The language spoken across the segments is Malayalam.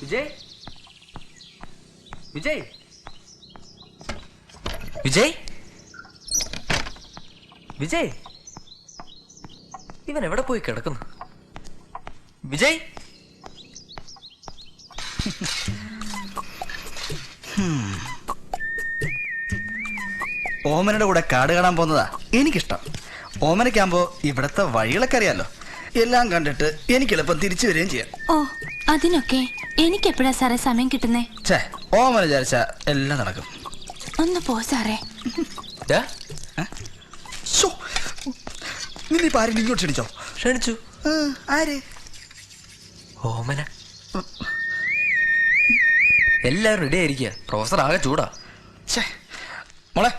വിജയ് വിജയ് വിജയ് വിജയ് ഇവൻ എവിടെ പോയി കിടക്കുന്നു? വിജയ് ഓമനയുടെ കൂടെ കാട് കാണാൻ പോകുന്നതാ എനിക്കിഷ്ടം. ഓമനയ്ക്കാകുമ്പോ ഇവിടത്തെ വഴികളൊക്കെ അറിയാലോ. എല്ലാം കണ്ടിട്ട് എനിക്ക് എളുപ്പം തിരിച്ചു വരികയും ചെയ്യാം. ഓ, അതിനൊക്കെ എനിക്ക് എപ്പോഴാ സാറേ സമയം കിട്ടുന്നേ? ഛേ, ഓമന വിചാരിച്ച എല്ലാം നടക്കും. ഒന്ന് പോ സാറേ. നിന്നിപ്പോ ആരും ഇങ്ങോട്ട് ക്ഷണിച്ചോ? ക്ഷണിച്ചു. ആര്? ഓമന. എല്ലാരും റെഡി ആയിരിക്കുക. പ്രൊഫസർ ആകെ ചൂടാ. മോളെ,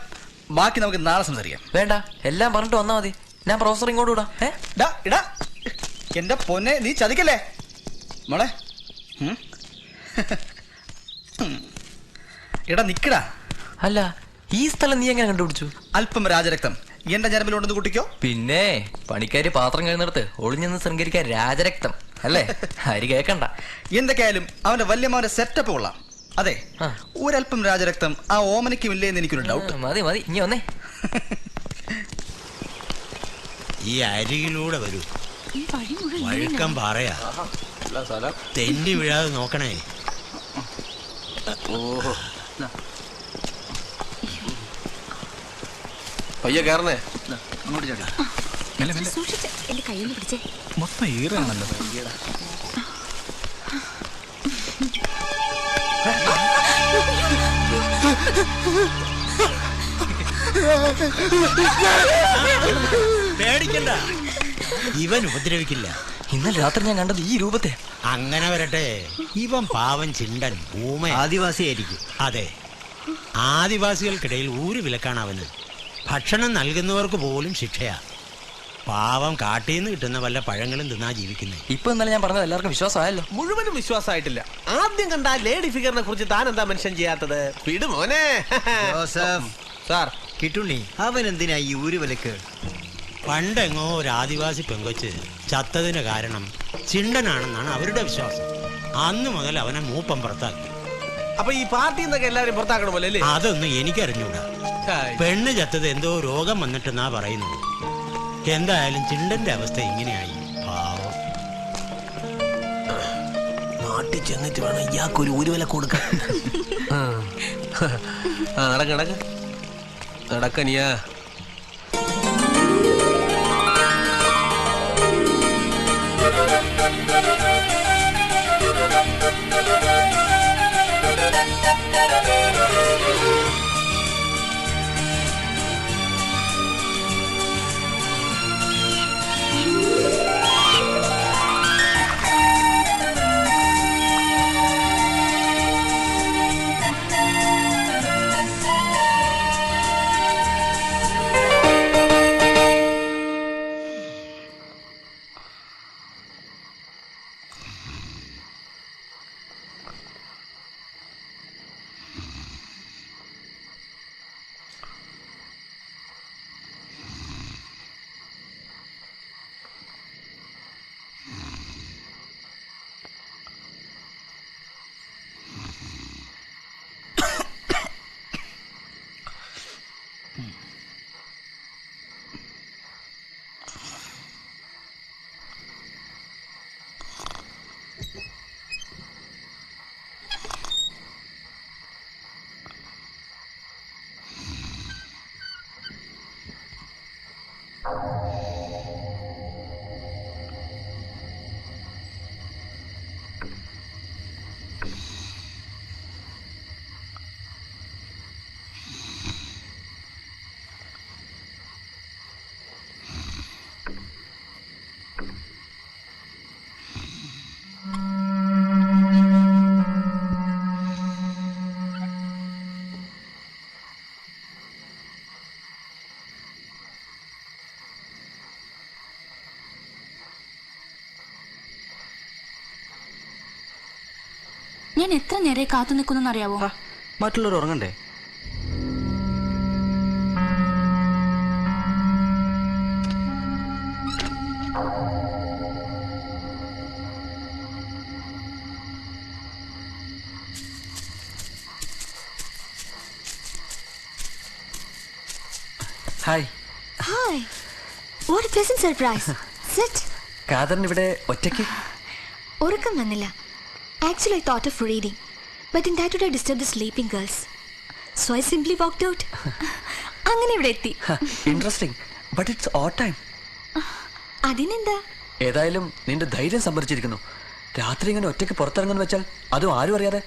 ബാക്കി നമുക്ക് നാളെ സംസാരിക്കാം. വേണ്ട, എല്ലാം പറഞ്ഞിട്ട് വന്നാ മതി. ഞാൻ പ്രൊഫസർ ഇങ്ങോട്ട് വിടാം. എന്റെ പൊന്നെ, നീ ചതിക്കല്ലേ മോളെ. എടാ നിക്കടാ. അല്ല, ഈ സ്ഥലം നീ എങ്ങനെ കണ്ടുപിടിച്ചു? അല്പം രാജരക്തം എന്റെ ഞരമ്പിലുണ്ടെന്ന് കുട്ടിക്കോ? പിന്നെ പണിക്കാരി പാത്രം കഴിയുന്നിടത്ത് ഒളിഞ്ഞെന്ന് ശൃംഗരിക്കാൻ രാജരക്തം അല്ലേ? ആര് കേക്കണ്ട. എന്തൊക്കെയായാലും അവന്റെ വല്യമാവന്റെ സെറ്റപ്പ് കൊള്ളാം. അതെ, ഒരല്പം രാജരക്തം ആ ഓമനയ്ക്കും ഇല്ലേ എന്ന് എനിക്കൊരു ഡൗട്ട്. മതി മതി, ഇനി വന്നേ. ഈ അരികിലൂടെ വരൂ. വഴുക്കം പറയാ, തെന്നി വീഴാതെ നോക്കണേ. ഓഹോ, പയ്യ കേറണേ. അങ്ങോട്ട് ചേട്ടാ, എന്റെ കയ്യിൽ പിടിച്ചേ. മൊത്തം ഈറാണല്ലോ. പേടിക്കണ്ട, ഇവൻ ഉപദ്രവിക്കില്ല. ഇന്നലെ രാത്രി ഞാൻ കണ്ടത് ഈ രൂപത്തെ. അങ്ങനെ വരട്ടെ, ഇവൻ പാവൻ ചിണ്ടൻ ഊമ ആദിവാസിയായിരിക്കും. അതെ, ആദിവാസികൾക്കിടയിൽ ഊര് വിലക്കാണ് അവന്. ഭക്ഷണം നൽകുന്നവർക്ക് പോലും ശിക്ഷയാ. പാവം കാട്ടിന്ന് കിട്ടുന്ന വല്ല പഴങ്ങളും തിന്നാ ജീവിക്കുന്നത്. ഇപ്പൊ ഇന്നലെ ഞാൻ പറഞ്ഞത് എല്ലാവർക്കും വിശ്വാസമായല്ലോ. മുഴുവനും വിശ്വാസമായിട്ടില്ല. ആദ്യം കണ്ട ലേഡി ഫിഗറിനെ കുറിച്ച് താൻ എന്താ മെൻഷൻ ചെയ്യാത്തത്? വിടുമോനെ. സാർ, കിട്ടുണ്ണി അവൻ എന്തിനാ ഈ ഊര് വിലക്ക്? പണ്ടെങ്ങോ ഒരു ആദിവാസി പെങ്കൊച്ച് ചത്തതിന് കാരണം ചിണ്ടനാണെന്നാണ് അവരുടെ വിശ്വാസം. അന്ന് മുതൽ അവനെ മൂപ്പം പുറത്താക്കി. അപ്പൊ ഈ പാർട്ടിയിൽ നിന്നൊക്കെ എല്ലാവരും പുറത്താക്കണമല്ലേ? അതൊന്നും എനിക്കറിഞ്ഞൂടാ. പെണ്ണ് ചത്തത് എന്തോ രോഗം വന്നിട്ടെന്നാ പറയുന്നത്. എന്തായാലും ചിണ്ടന്റെ അവസ്ഥ ഇങ്ങനെയായി. പാവം. നാട്ടിൽ ചെന്നിട്ട് വേണം ഇയാൾക്കൊരു ഊരുവില കൊടുക്കാൻ. നടക്ക നടക്ക നടക്കനിയാ. ഞാൻ എത്ര നേരെ കാത്തു നിൽക്കുന്നു അറിയാവോ? മറ്റുള്ളവർ ഉറങ്ങണ്ടേ? Hi. Hi. What a pleasant surprise. Sit. Catherine ഇവിടെ ഒറ്റയ്ക്ക്? ഉറക്കം വന്നില്ല. Actually, I thought of reading, but in that would I disturb the sleeping girls. So I simply walked out. അങ്ങനെ ഇവിടെ എത്തി. Interesting, but it's all time. അതിനെന്താ? ഏതായാലും നിന്റെ ധൈര്യം സംഭരിച്ചിരിക്കുന്നു. രാത്രി ഇങ്ങനെ ഒറ്റയ്ക്ക് പുറത്തിറങ്ങുന്നു വെച്ചാൽ അതും ആരും അറിയാതെ.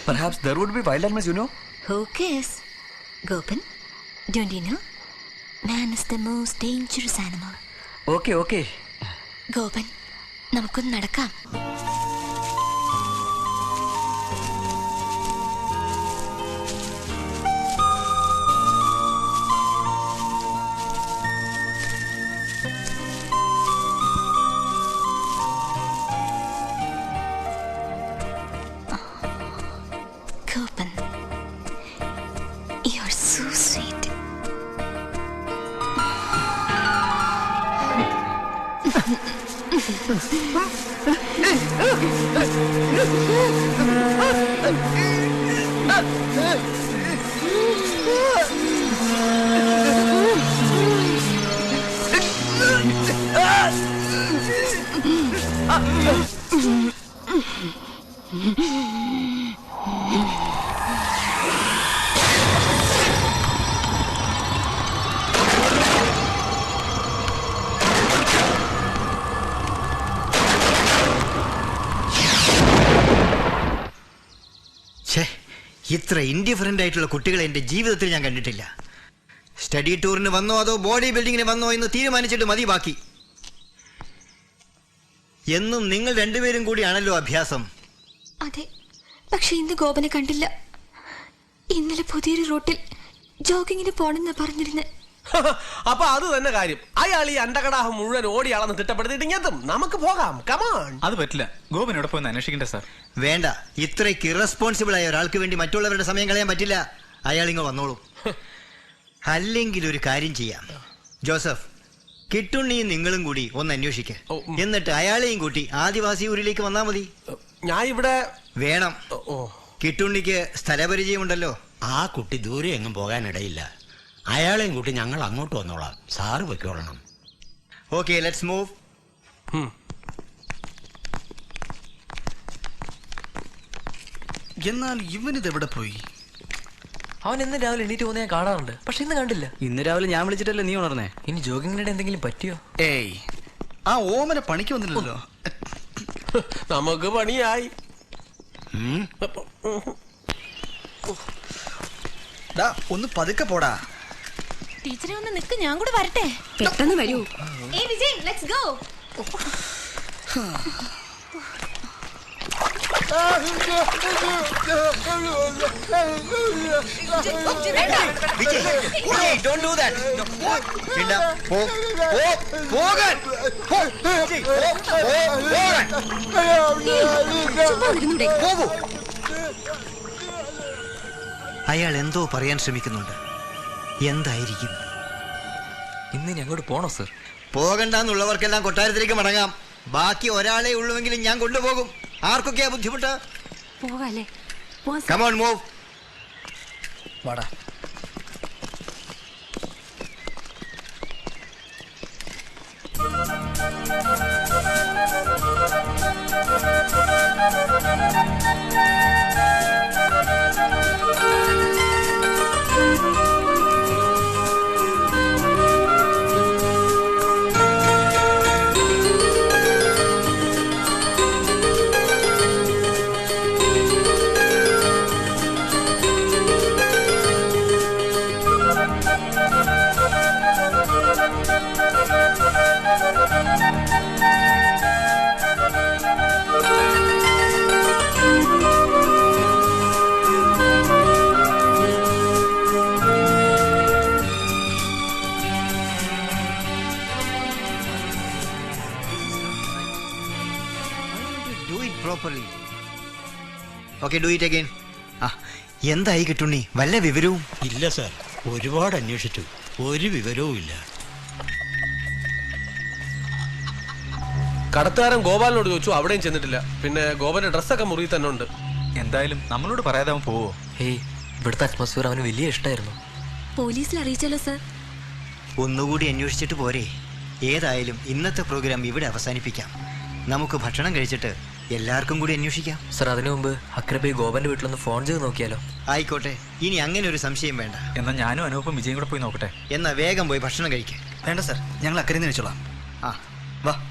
Perhaps there would be wild animals, you know? Who cares? Gopan, don't you know? Man is the most dangerous animal. Okay, okay. Gopan, നമുക്കൊന്ന് നടക്കാം. Gopan, you're so sweet. ഇത്ര ഇൻഡിഫറൻ്റ് ആയിട്ടുള്ള കുട്ടികളെ എൻ്റെ ജീവിതത്തിൽ ഞാൻ കണ്ടിട്ടില്ല. സ്റ്റഡി ടൂറിന് വന്നോ അതോ ബോഡി ബിൽഡിങ്ങിന് വന്നോ എന്ന് തീരുമാനിച്ചിട്ട് മതി ബാക്കി. എന്നും നിങ്ങൾ രണ്ടുപേരും കൂടിയാണല്ലോ അഭ്യാസം. അതെ, പക്ഷെ ഇന്ന് ഗോപനെ കണ്ടില്ല. ഇന്നലെ പുതിയൊരു റൂട്ടിൽ ജോഗിങ്ങിന് പോണെന്നാ പറഞ്ഞിരുന്നത്. അപ്പൊ അത് തന്നെ കാര്യം. അയാൾ ഈ അണ്ടകടാഹം മുഴുവൻ ഓടിയാളെന്ന് തിട്ടപ്പെടുത്തിയിട്ട് ഇങ്ങെത്തും. നമുക്ക് പോകാം. കമാൺ. അത് പറ്റില്ല. ഗോപൻ എവിടെ പോയി അന്വേഷിക്കണ്ടേ സാർ? വേണ്ട, ഇത്രയ്ക്ക് ഇറസ്പോൺസിബിൾ ആയ ഒരാൾക്ക് വേണ്ടി മറ്റുള്ളവരുടെ സമയം കളയാൻ പറ്റില്ല. അയാൾ ഇങ്ങ് വന്നോളൂ. അല്ലെങ്കിൽ ഒരു കാര്യം ചെയ്യാം, ജോസഫ്, കിട്ടുണ്ണിയും നിങ്ങളും കൂടി ഒന്ന് അന്വേഷിക്കുക. എന്നിട്ട് അയാളെയും കൂട്ടി ആദിവാസി ഊരിലേക്ക് വന്നാ മതി. ഞാൻ ഇവിടെ വേണം. കിട്ടുണ്ണിക്ക് സ്ഥലപരിചയമുണ്ടല്ലോ. ആ കുട്ടി ദൂരെ എങ്ങും പോകാനിടയില്ല. അയാളെയും കൂട്ടി ഞങ്ങൾ അങ്ങോട്ട് വന്നോളാം. സാറ് പൊയ്ക്കോളണം. Okay, let's move. എന്നാൽ ഇവനിത് എവിടെ പോയി? അവൻ ഇന്ന് രാവിലെ എണീറ്റ് പോകുന്ന ഞാൻ കാണാറുണ്ട്, പക്ഷെ ഇന്ന് കണ്ടില്ല. ഇന്ന് രാവിലെ ഞാൻ വിളിച്ചിട്ടല്ലേ നീ ഉണർന്നേ? ഇനി ജോഗിങ്ങിനിടെ എന്തെങ്കിലും പറ്റിയോ? ഏയ്, ആ ഓമന പണിക്ക് വന്നില്ലല്ലോ. നമുക്ക് പണിയായി. ഒന്ന് പതുക്കെ പോടാ. ടീച്ചറെ ഒന്ന് നിക്ക്, ഞാൻ കൂടെ വരട്ടെ. പെട്ടെന്ന് വരൂ. ഏയ് Vijay, let's go. Don't do that. അയാൾ എന്തോ പറയാൻ ശ്രമിക്കുന്നുണ്ട്. എന്തായിരിക്കും? ഇന്ന് ഞങ്ങോട്ട് പോണോ സർ? പോകണ്ടെന്നുള്ളവർക്കെല്ലാം കൊട്ടാരത്തിലേക്ക് മടങ്ങാം. ബാക്കി ഒരാളെ ഉള്ളുവെങ്കിലും ഞാൻ കൊണ്ടുപോകും. ആർക്കൊക്കെയാ ബുദ്ധിമുട്ട്? പോകാല്ലേ? Come on, move. വാടാ. Properly. Okay, do it again. എന്തായി കിട്ടുണ്ണി? വല്ല വിവരവും? ഇല്ല സാർ, ഒരുപാട് അന്വേഷിച്ചു, ഒരു വിവരവും ഇല്ല. കടത്തുകാരൻ ഗോപാലിനോട് ചോദിച്ചു, അവിടെയും ചെന്നിട്ടില്ല. പിന്നെ ഗോപാലിന്റെ ഡ്രസ്സൊക്കെ മുറിയിൽ തന്നെ ഉണ്ട്. എന്തായാലും നമ്മളോട് പറയാതെ അവൻ പോവോ? ഹേയ്, ഇവിടുത്തെ അറ്റ്മോസ്ഫിയർ അവന് വലിയ ഇഷ്ടമായിരുന്നു. പോലീസിൽ അറിയിച്ചല്ലോ സർ. ഒന്നുകൂടി അന്വേഷിച്ചിട്ട് പോരെ? ഏതായാലും ഇന്നത്തെ പ്രോഗ്രാം ഇവിടെ അവസാനിപ്പിക്കാം. നമുക്ക് ഭക്ഷണം കഴിച്ചിട്ട് എല്ലാവർക്കും കൂടി അന്വേഷിക്കാം. സർ, അതിനു മുമ്പ് അക്രബി ഗോപന്റെ വീട്ടിലൊന്ന് ഫോൺ ചെയ്ത് നോക്കിയാലോ? ആയിക്കോട്ടെ, ഇനി അങ്ങനെ ഒരു സംശയം വേണ്ട. എന്നാൽ ഞാനും അനൂപും വിജയും കൂടെ പോയി നോക്കട്ടെ. എന്നാ വേഗം പോയി ഭക്ഷണം കഴിക്കാം. വേണ്ട സാർ, ഞങ്ങൾ അക്കരെ നിന്ന് വെച്ചോളാം. ആ വാ.